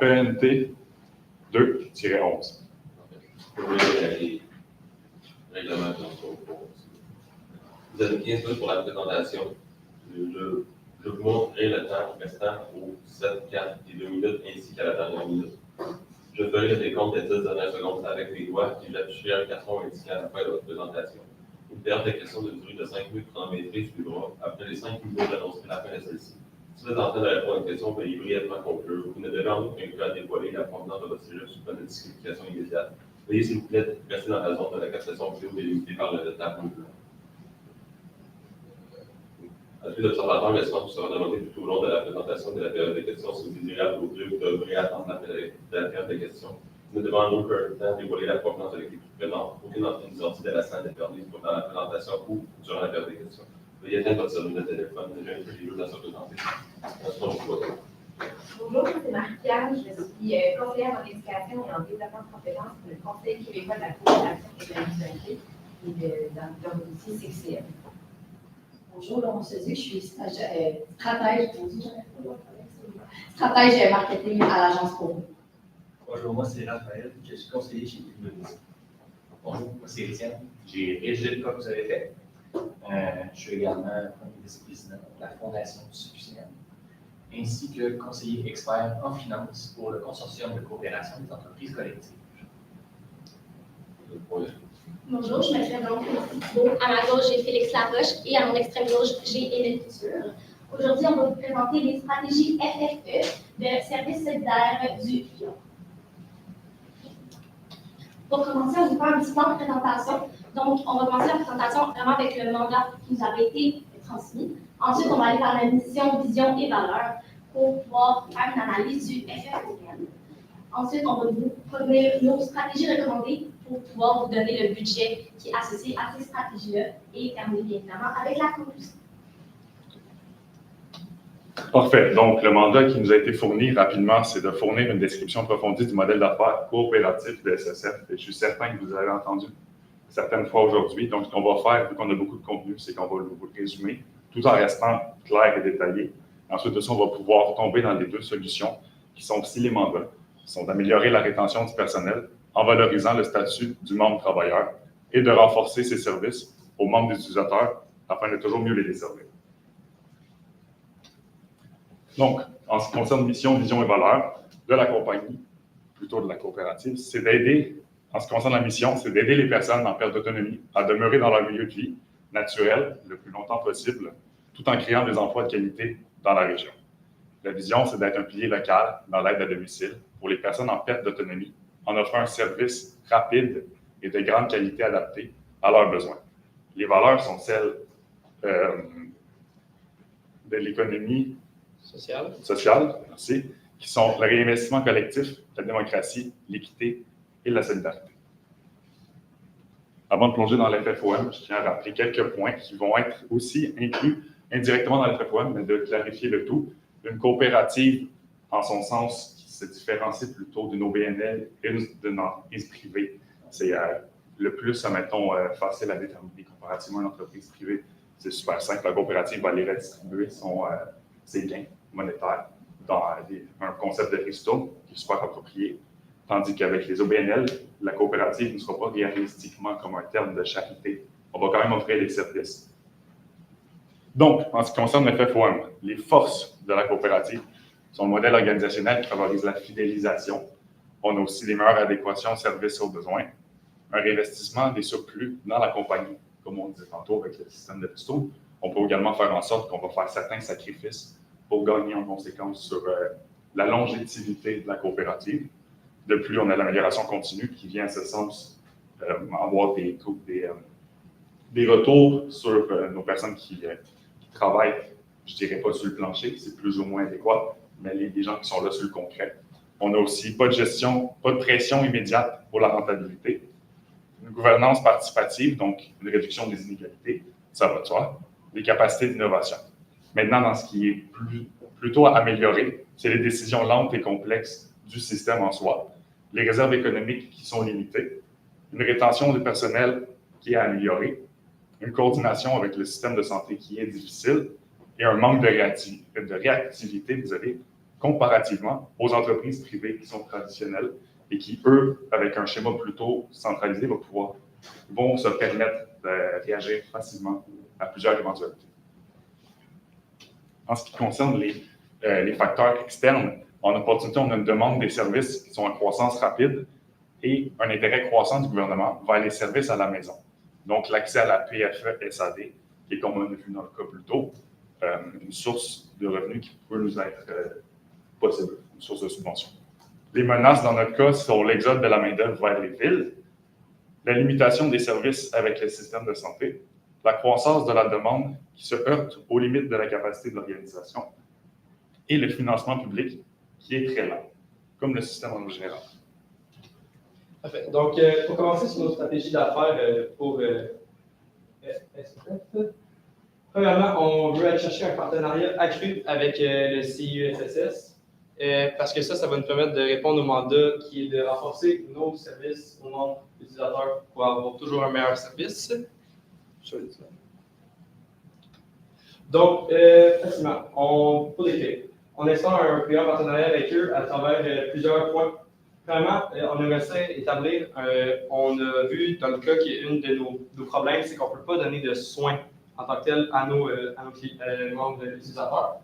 ENT 2-11. Les règlements vous avez 15 minutes pour la présentation. Je vous montrerai le temps restant aux 7, 4 et 2 minutes ainsi qu'à la dernière minute. Je ferai le décompte des 10 dernières secondes avec les doigts et j'afficherai un carton indiquant à la fin de votre présentation. Une période de questions de durée de 5 minutes chronométrée suivra. Après les 5 minutes, j'annoncerai la fin de celle-ci. Si vous êtes en train de répondre à une question, veuillez brièvement conclure. Vous ne devez en aucun cas dévoiler la provenance de votre cellule sous peine de disqualification immédiate. Veuillez, s'il vous plaît, rester dans la zone de la captation vidéo délimitée par le tableau blanc. À tous les observateurs, l'espace vous sera demandé tout au long de la présentation de la période de questions. Si vous désirez applaudir, vous devrez attendre la période de questions. Nous ne devons en aucun temps dévoiler la provenance de l'équipe présente. Aucune entrée ni sortie de la salle n'est permise pendant la présentation ou durant la période de questions. Veuillez éteindre votre cellule de téléphone. Déjà, une petite à se présenter. Bonjour, c'est Marie-Pierre, je suis conseillère en éducation et en développement de compétences pour le Conseil québécois de la coopération et de la mutualité et dans le dossier CCM. Bonjour, Laurent Chauzy, je suis stratège marketing à l'agence Pro. Bonjour, moi c'est Raphaël, je suis conseiller chez Publicis. Bonjour, moi c'est Étienne, j'ai rédigé le cas que vous avez fait. Je suis également premier vice-président de la Fondation du CQCM, ainsi que conseiller expert en finance pour le consortium de coopération des entreprises collectives. Bonjour, je m'appelle donc Thibault. À ma gauche, j'ai Félix Laroche et à mon extrême gauche, j'ai Émile Couture. Aujourd'hui, on va vous présenter les stratégies FFE de service solidaire du client. Pour commencer, on va faire un petit plan de présentation. Donc, on va commencer la présentation vraiment avec le mandat qui nous avait été transmis. Ensuite, on va aller vers la mission, vision et valeur pour pouvoir faire une analyse du FFOM. Ensuite, on va vous fournir nos stratégies recommandées pour pouvoir vous donner le budget qui est associé à ces stratégies-là et terminer bien évidemment avec la conclusion. Parfait. Donc, le mandat qui nous a été fourni rapidement, c'est de fournir une description approfondie du modèle d'affaires coopératif de SSF. Et je suis certain que vous avez entendu certaines fois aujourd'hui. Donc, ce qu'on va faire, vu qu'on a beaucoup de contenu, c'est qu'on va vous le résumer, tout en restant clair et détaillé. Ensuite de ça, on va pouvoir tomber dans les deux solutions qui sont aussi les mandats, qui sont d'améliorer la rétention du personnel en valorisant le statut du membre travailleur et de renforcer ses services aux membres des utilisateurs afin de toujours mieux les desservir. Donc, en ce qui concerne mission, vision et valeur de la compagnie, plutôt de la coopérative, c'est d'aider, en ce qui concerne la mission, c'est d'aider les personnes en perte d'autonomie à demeurer dans leur milieu de vie naturel le plus longtemps possible, tout en créant des emplois de qualité dans la région. La vision, c'est d'être un pilier local dans l'aide à domicile pour les personnes en perte d'autonomie, en offrant un service rapide et de grande qualité adapté à leurs besoins. Les valeurs sont celles de l'économie sociale, merci, qui sont le réinvestissement collectif, la démocratie, l'équité et la solidarité. Avant de plonger dans l'FFOM, je tiens à rappeler quelques points qui vont être aussi inclus indirectement dans l'FFOM, mais de clarifier le tout. Une coopérative, en son sens, qui se différencie plutôt d'une OBNL et d'une entreprise privée. C'est le plus, admettons, facile à déterminer comparativement à une entreprise privée. C'est super simple. La coopérative va aller redistribuer ses gains monétaires dans un concept de ristourne qui est super approprié. Tandis qu'avec les OBNL, la coopérative ne sera pas réalistiquement comme un terme de charité. On va quand même offrir des services. Donc, en ce qui concerne le FFOM, les forces de la coopérative sont le modèle organisationnel qui favorise la fidélisation. On a aussi des meilleures adéquations aux services et aux besoins, un réinvestissement des surplus dans la compagnie, comme on disait tantôt avec le système de ristourne. On peut également faire en sorte qu'on va faire certains sacrifices pour gagner en conséquence sur la longévité de la coopérative. De plus, on a l'amélioration continue qui vient à ce sens avoir des retours sur nos personnes qui travaillent, je ne dirais pas sur le plancher, c'est plus ou moins adéquat, mais les gens qui sont là sur le concret. On a aussi pas de gestion, pas de pression immédiate pour la rentabilité. Une gouvernance participative, donc une réduction des inégalités, ça va de soi. Les capacités d'innovation. Maintenant, dans ce qui est plutôt à améliorer, c'est les décisions lentes et complexes du système en soi, les réserves économiques qui sont limitées, une rétention du personnel qui est à améliorer, une coordination avec le système de santé qui est difficile et un manque de réactivité, comparativement aux entreprises privées qui sont traditionnelles et qui, eux, avec un schéma plutôt centralisé, vont se permettre de réagir facilement à plusieurs éventualités. En ce qui concerne les facteurs externes, en opportunité, on a une demande des services qui sont en croissance rapide et un intérêt croissant du gouvernement vers les services à la maison. Donc, l'accès à la PFE-SAD, qui est, comme on a vu dans le cas plus tôt, une source de revenus qui peut nous être possible, une source de subvention. Les menaces, dans notre cas, sont l'exode de la main-d'œuvre vers les villes, la limitation des services avec le système de santé, la croissance de la demande qui se heurte aux limites de la capacité de l'organisation et le financement public qui est très lent, comme le système en général. Parfait. Donc, pour commencer sur nos stratégies d'affaires pour SPF, premièrement, on veut aller chercher un partenariat accru avec le CIUSSS parce que ça va nous permettre de répondre au mandat qui est de renforcer nos services aux membres utilisateurs pour avoir toujours un meilleur service. Donc, facilement, pour décrire, on instaure un plus grand partenariat avec eux à travers plusieurs points. Premièrement, on aimerait ça établir, on a vu dans le cas qu'un de nos problèmes, c'est qu'on ne peut pas donner de soins en tant que tel à nos membres utilisateurs.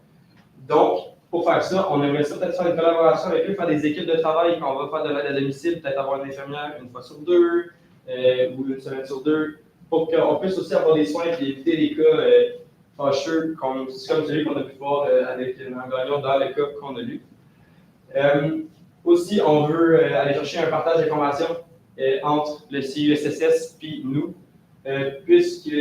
Donc, pour faire ça, on aimerait ça peut-être faire une collaboration avec eux, faire des équipes de travail, quand on va faire de l'aide à domicile, peut-être avoir une infirmière une fois sur deux ou une semaine sur deux, pour qu'on puisse aussi avoir des soins et éviter les cas fâcheux, comme celui qu'on a pu voir avec Mme Gagnon dans le cas qu'on a lu. Aussi, on veut aller chercher un partage d'informations entre le CIUSSS et nous, puisque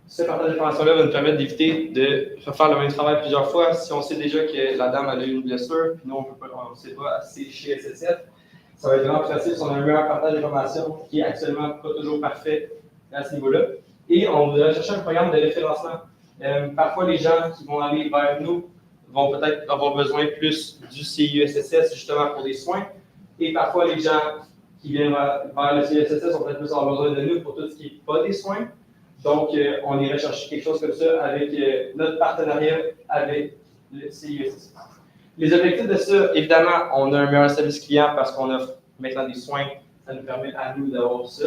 ce partage d'informations-là va nous permettre d'éviter de refaire le même travail plusieurs fois. Si on sait déjà que la dame a eu une blessure, puis nous, on ne sait pas, c'est chez SSF, ça va être vraiment plus facile si on a un meilleur partage d'informations qui est actuellement pas toujours parfait à ce niveau-là. Et on va chercher un programme de référencement. Parfois, les gens qui vont aller vers nous vont peut-être avoir besoin plus du CIUSSS justement pour des soins. Et parfois, les gens qui viennent vers le CIUSSS vont peut-être plus avoir besoin de nous pour tout ce qui n'est pas des soins. Donc, on irait chercher quelque chose comme ça avec notre partenariat avec le CIUSSS. Les objectifs de ça, évidemment, on a un meilleur service client parce qu'on offre maintenant des soins. Ça nous permet à nous d'avoir ça.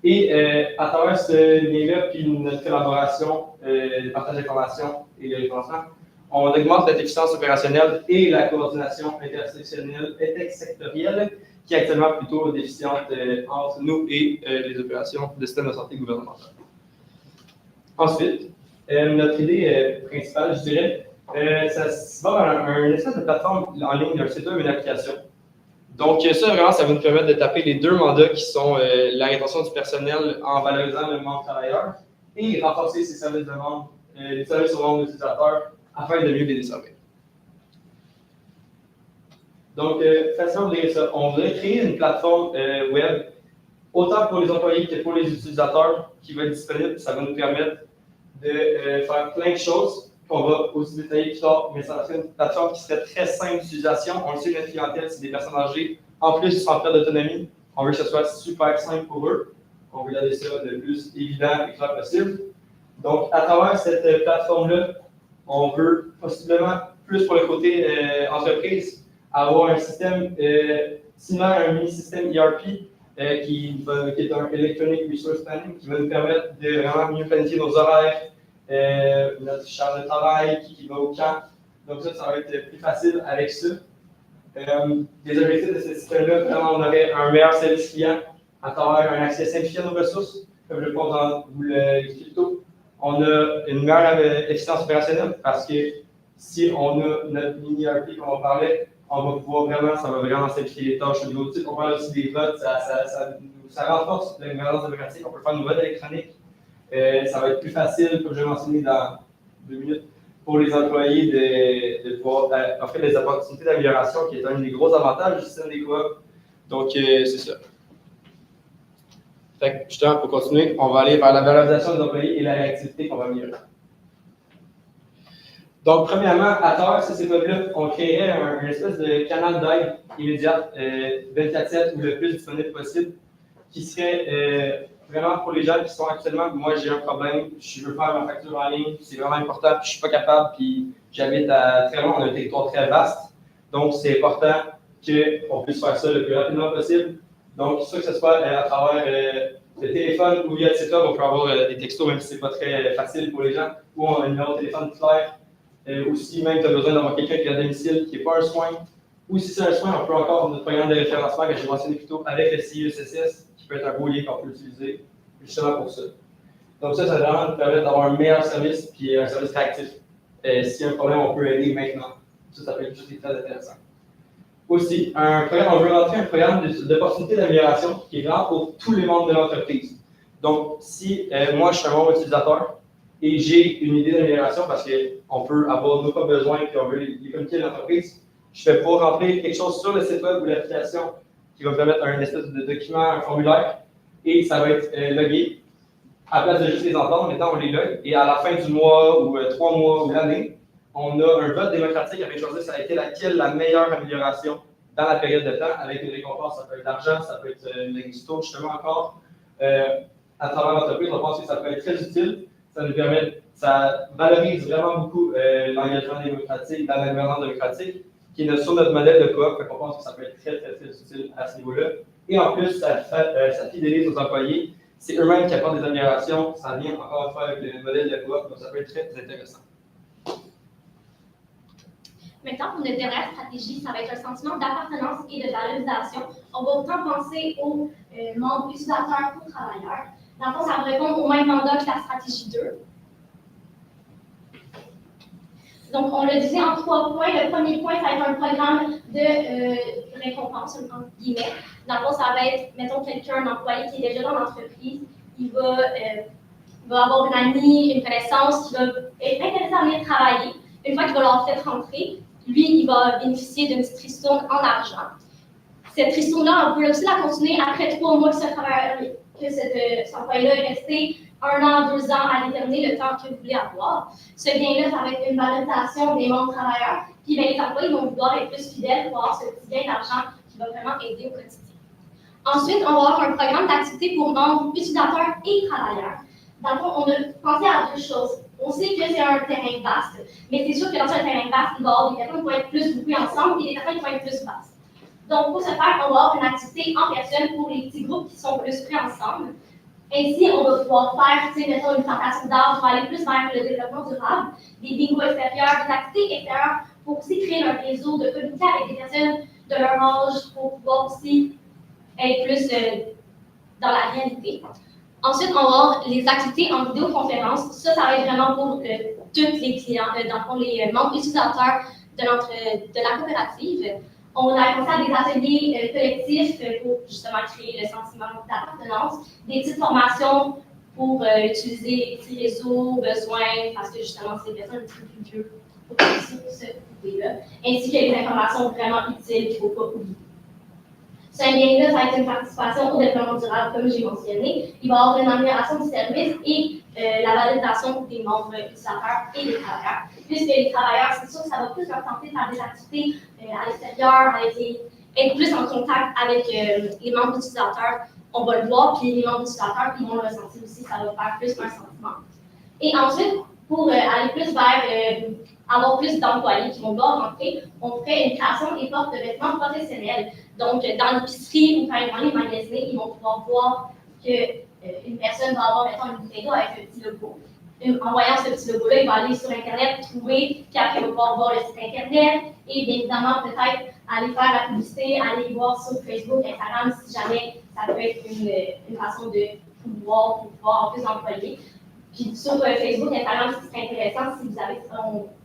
Et à travers ce lien-là, puis notre collaboration, le partage d'informations et le référencement, on augmente notre efficience opérationnelle et la coordination intersectorielle, qui est actuellement plutôt déficiente entre nous et les opérations de système de santé gouvernemental. Ensuite, notre idée principale, je dirais, ça se bat dans une espèce de plateforme en ligne d'un site web et une application. Donc, ça, vraiment, ça va nous permettre de taper les deux mandats qui sont la rétention du personnel en valorisant le membre travailleur et renforcer ses services de membre, les services aux membres utilisateurs afin de mieux les desservir. Donc, facilement, on voudrait créer une plateforme web, autant pour les employés que pour les utilisateurs, qui va être disponible. Ça va nous permettre de faire plein de choses qu'on va aussi détailler plus tard, mais ça serait une plateforme qui serait très simple d'utilisation. On le sait, notre clientèle, c'est des personnes âgées. En plus, ils sont en perte d'autonomie. On veut que ce soit super simple pour eux. On veut garder ça le plus évident et clair possible. Donc, à travers cette plateforme-là, on veut possiblement, plus pour le côté entreprise, avoir un système similaire à un mini-système ERP qui est un Electronic Resource Planning, qui va nous permettre de vraiment mieux planifier nos horaires, notre charge de travail, qui va au camp. Donc ça va être plus facile avec ça. Les objectifs de ce système-là, vraiment, on aurait un meilleur service client à travers un accès simplifié à nos ressources, comme je vous l'explique tôt. On a une meilleure efficience opérationnelle parce que si on a notre mini-ERP qu'on parlait, on va pouvoir vraiment, ça va vraiment simplifier les tâches au niveau type. On parle aussi des votes, ça renforce la gouvernance démocratique. On peut faire une vote électronique. Ça va être plus facile, comme je l'ai mentionné dans 2 minutes, pour les employés de pouvoir offrir des opportunités d'amélioration, qui est un des gros avantages du système des coops. Donc, c'est ça. Fait que, justement, pour continuer, on va aller vers la valorisation des employés et la réactivité qu'on va améliorer. Donc, premièrement, à travers ce setup-là, on créerait un espèce de canal d'aide immédiate, 24/7 ou le plus disponible possible, qui serait vraiment pour les gens qui sont actuellement, moi j'ai un problème, je veux faire ma facture en ligne, c'est vraiment important, puis je ne suis pas capable, puis j'habite à très loin, on a un territoire très vaste. Donc, c'est important qu'on puisse faire ça le plus rapidement possible. Donc, soit que ce soit à travers le téléphone ou via le site web, on peut avoir des textos, même si ce n'est pas très facile pour les gens, ou un numéro de téléphone clair. Ou si même tu as besoin d'avoir quelqu'un qui est à domicile, qui n'est pas un soin, ou si c'est un soin, on peut encore notre programme de référencement que j'ai mentionné plus tôt avec le CIESSS, qui peut être un beau lien qu'on peut utiliser justement pour ça. Donc ça va vraiment nous permettre d'avoir un meilleur service puis un service réactif. S'il y a un problème, on peut aider maintenant. Ça peut être juste très intéressant. Aussi, on veut rentrer un programme d'opportunité d'amélioration qui est vraiment pour tous les membres de l'entreprise. Donc, si moi, je suis un membre utilisateur et j'ai une idée d'amélioration parce qu'on peut avoir nos propres besoins et on veut les communiquer à l'entreprise, je vais pouvoir remplir quelque chose sur le site web ou l'application qui va me permettre un espèce de document, un formulaire, et ça va être logué. À la place de juste les entendre, maintenant on les log, et à la fin du mois ou 3 mois ou l'année, on a un vote démocratique avec choisir ça a été laquelle la meilleure amélioration dans la période de temps, avec une récompense, ça peut être l'argent, ça peut être l'exito, justement encore. À travers l'entreprise, on pense que ça peut être très utile. Ça nous permet, ça valorise vraiment beaucoup l'engagement démocratique, dans l'environnement démocratique, qui est sur notre modèle de coop, donc on pense que ça peut être très, très, très utile à ce niveau-là. Et en plus, ça fidélise nos employés. C'est eux-mêmes qui apportent des améliorations. Ça vient encore une fois avec le modèle de coop, donc ça peut être très, très intéressant. Maintenant, pour notre dernière stratégie, ça va être un sentiment d'appartenance et de valorisation. On va autant penser aux membres utilisateurs qu'aux travailleurs. Dans le fond, ça va répondre au même mandat que la stratégie 2. Donc, on le disait en 3 points. Le premier point, ça va être un programme de récompense, entre guillemets. Dans le fond, ça va être, mettons, un employé qui est déjà dans l'entreprise, il va avoir une amie, une connaissance, qui va être intéressé à venir travailler. Une fois qu'il va leur faire rentrer, lui, il va bénéficier d'une petite ristourne en argent. Cette ristourne-là, on peut aussi la continuer après 3 mois que cet employé-là est resté 1 an, 2 ans à déterminer le temps que vous voulez avoir. Ce gain-là, ça va être une valorisation des membres travailleurs. Puis les employés vont vouloir être plus fidèles pour avoir ce petit gain d'argent qui va vraiment aider au quotidien. Ensuite, on va avoir un programme d'activité pour membres utilisateurs et travailleurs. Dans le fond, on a pensé à 2 choses. On sait que c'est un terrain vaste, mais c'est sûr que dans un terrain vaste, il va y avoir des personnes qui vont être plus groupées ensemble et des personnes qui vont être plus vastes. Donc, pour ce faire, on va avoir une activité en personne pour les petits groupes qui sont plus pris ensemble. Ainsi, on va pouvoir faire, mettons, une plantation d'arbres pour aller plus vers le développement durable, des bingos extérieurs, des activités extérieures pour aussi créer un réseau de communiquer avec des personnes de leur âge pour pouvoir aussi être plus dans la réalité. Ensuite, on va avoir les activités en vidéoconférence. Ça va être vraiment pour tous les clients, dans le fond, les membres utilisateurs de la coopérative. On a pensé à des ateliers collectifs pour justement créer le sentiment d'appartenance, des petites formations pour utiliser les petits réseaux, besoins, parce que justement, c'est des personnes un petit peu plus vieux pour se trouver là, ainsi que les informations vraiment utiles qu'il ne faut pas oublier. Ce lien-là, ça va être une participation au développement durable, comme j'ai mentionné. Il va y avoir une amélioration du service et la valorisation des membres utilisateurs et des travailleurs. Puisque les travailleurs, c'est sûr que ça va plus leur tenter de faire des activités à l'extérieur, être plus en contact avec les membres utilisateurs. On va le voir, puis les membres utilisateurs, ils vont le ressentir aussi, ça va faire plus un sentiment. Et ensuite, pour aller plus vers avoir plus d'employés qui vont devoir rentrer, on ferait une création des portes de vêtements professionnels. Donc, dans l'épicerie ou quand ils vont aller magasiner, ils vont pouvoir voir qu'une personne va avoir, mettons, une bouteille d'eau avec un petit logo. En voyant ce petit logo-là, il va aller sur Internet, trouver, puis après, il va pouvoir voir le site Internet et bien évidemment, peut-être aller faire la publicité, aller voir sur Facebook, Instagram, si jamais ça peut être une façon de pouvoir avoir plus d'employés. Puis sur Facebook, Instagram, ce qui serait intéressant, si vous avez,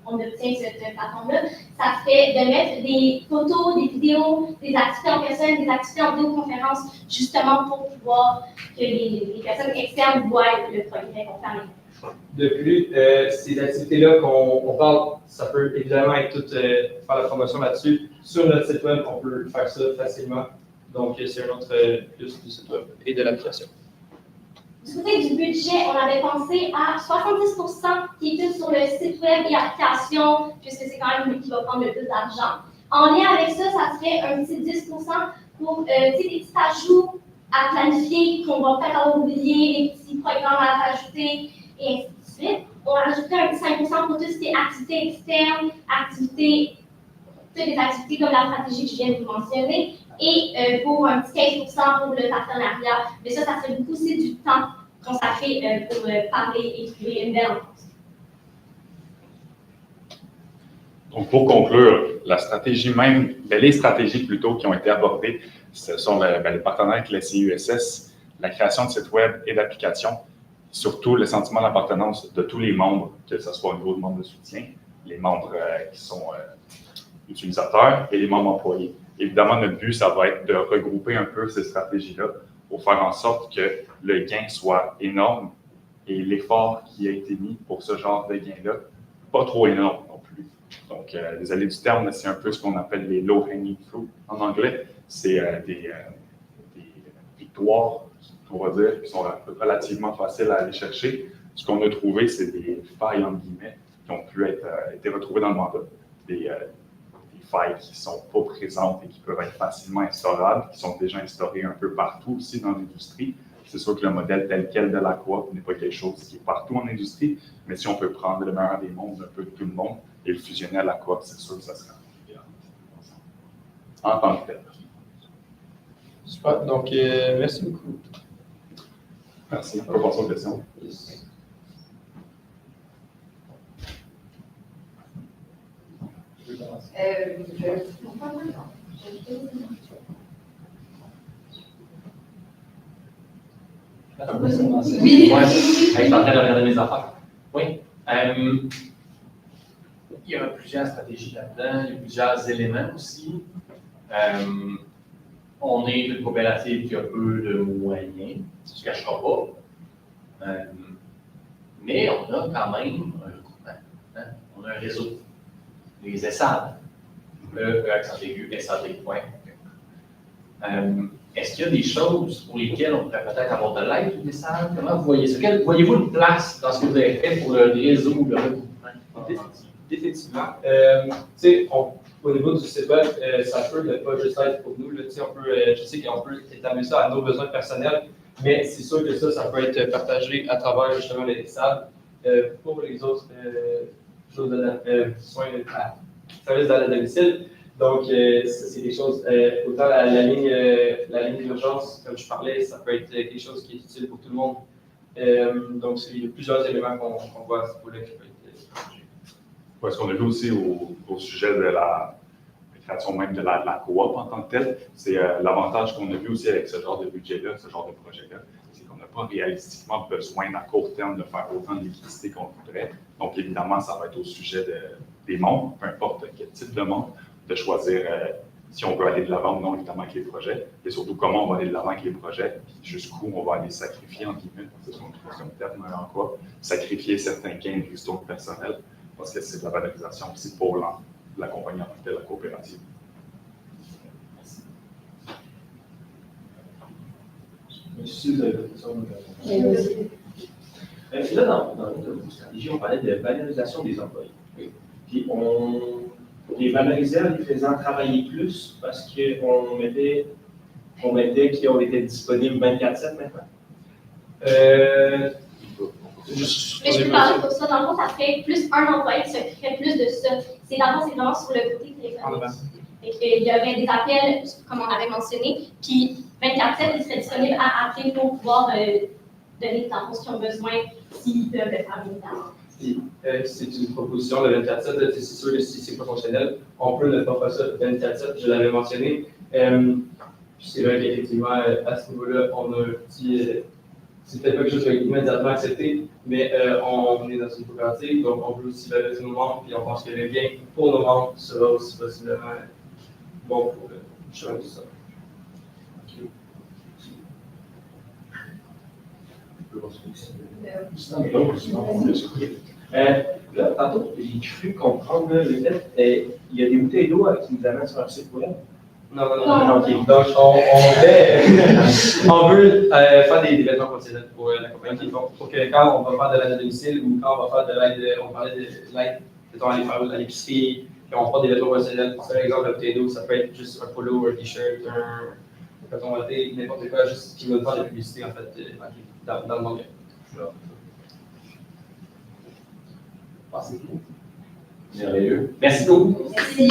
on obtient cette plateforme-là, ça serait de mettre des photos, des vidéos, des activités en personne, des activités en vidéoconférence, justement pour pouvoir que les personnes externes voient le progrès qu'on fait. De plus, ces activités-là qu'on parle, ça peut évidemment être tout faire la promotion là-dessus. Sur notre site web, on peut faire ça facilement. Donc, c'est un autre plus du site web et de l'application. Du côté du budget, on avait pensé à 70% qui est sur le site web et application, puisque c'est quand même lui qui va prendre le plus d'argent. En lien avec ça, ça serait un petit 10% pour des petits ajouts à planifier qu'on va peut-être avoir oublié, des petits programmes à rajouter, et ainsi de suite. On rajouterait un petit 5% pour tout ce qui est activités externes, activités toutes les activités comme la stratégie que je viens de vous mentionner, et pour un petit 15% pour le partenariat. Mais ça serait beaucoup aussi du temps consacré pour parler et trouver une belle rencontre. Donc, pour conclure, la stratégie même, les stratégies plutôt qui ont été abordées, ce sont les partenaires avec la CIUSS, la création de sites web et d'applications, surtout le sentiment d'appartenance de tous les membres, que ce soit au niveau de membres de soutien, les membres qui sont utilisateurs et les membres employés. Évidemment, notre but, ça va être de regrouper un peu ces stratégies-là pour faire en sorte que le gain soit énorme et l'effort qui a été mis pour ce genre de gain-là, pas trop énorme non plus. Donc, désolé du terme, c'est un peu ce qu'on appelle les low-hanging fruit en anglais. C'est des victoires, on va dire, qui sont relativement faciles à aller chercher. Ce qu'on a trouvé, c'est des failles, entre guillemets, qui ont pu être été retrouvées dans le mandat. Des failles qui ne sont pas présentes et qui peuvent être facilement instaurables, qui sont déjà instaurées un peu partout aussi dans l'industrie. C'est sûr que le modèle tel quel de la coop n'est pas quelque chose qui est partout en industrie, mais si on peut prendre le meilleur des mondes, un peu de tout le monde, et le fusionner à la coop, c'est sûr que ça sera idéal. En tant que tel. Super, donc merci beaucoup. Merci. On peut passer aux questions. Oui. Ouais. Je suis en train de regarder mes affaires. Oui. Il y a plusieurs stratégies là-dedans, il y a plusieurs éléments aussi. On est une coopérative qui a peu de moyens, ça ne se cachera pas. Mais on a quand même un regroupement. Hein? On a un réseau. Les ESAD, le accent aigu, SAD. Est-ce qu'il y a des choses pour lesquelles on pourrait peut-être avoir de l'aide des ESAD? Comment vous voyez ça? Voyez-vous une place dans ce que vous avez fait pour le réseau, le regroupement? Définitivement. Au niveau du site web, ça peut ne pas juste être pour nous. Là, je sais qu'on peut établir ça à nos besoins personnels, mais c'est sûr que ça peut être partagé à travers justement les SAD pour les autres choses de soins services dans le domicile. Donc, ça, c'est des choses, autant la ligne d'urgence, comme je parlais, ça peut être quelque chose qui est utile pour tout le monde. Donc, il y a plusieurs éléments qu'on voit à ce niveau-là qui peuvent être partagés. Ce qu'on a vu aussi au sujet de la création même de la coop en tant que telle, c'est l'avantage qu'on a vu aussi avec ce genre de budget-là, ce genre de projet-là, c'est qu'on n'a pas réalistiquement besoin à court terme de faire autant de liquidité qu'on voudrait. Donc, évidemment, ça va être au sujet des membres, peu importe quel type de membre, de choisir si on veut aller de l'avant ou non, évidemment, avec les projets, et surtout comment on va aller de l'avant avec les projets, puis jusqu'où on va aller sacrifier, en guillemets, c'est un terme en quoi, sacrifier certains gains de l'histoire personnelle, parce que c'est de la valorisation aussi pour la compagnie en tant que telle, la coopérative. Monsieur, vous avez une question? Là, dans notre stratégie, on parlait de valorisation des employés. Puis on les valorisait en les faisant travailler plus parce qu'on mettait qu'ils ont été disponibles 24/7 maintenant. Mais je peux parler pour ça. Dans le fond, ça fait plus un employé qui s'occuperait plus de ça. C'est vraiment sur le côté téléphonique. Il y aurait des appels, comme on avait mentionné, puis 24/7, ils seraient disponibles à appeler pour pouvoir donner des infos qu'ils ont besoin, s'ils peuvent le faire évidemment. C'est une proposition de 24/7, c'est sûr que si c'est pas fonctionnel, on peut ne pas faire ça 24/7, je l'avais mentionné. C'est vrai qu'effectivement, à ce niveau-là, on a un petit. C'est peut-être pas quelque chose qui va être immédiatement accepté, mais on est dans une coopérative, donc on veut aussi valoriser nos membres, puis on pense que le bien pour nos membres sera aussi possiblement bon pour le chemin de tout ça. Là, tantôt, j'ai cru comprendre le fait il y a des bouteilles d'eau qui nous amènent sur un site web. Non. OK. Donc, on veut faire des vêtements professionnels pour la compagnie. Pour que quand on va faire de l'aide à domicile ou quand on va faire de l'aide, on parlait de l'aide, mettons, aller faire à l'épicerie, puis on prend des vêtements professionnels. Par exemple, la bouteille d'eau, ça peut être juste un polo, un t-shirt, un coton watté, n'importe quoi, juste qui veut faire de la publicité, en fait, dans le monde. Ah, c'est cool. Merveilleux. Merci beaucoup. Merci.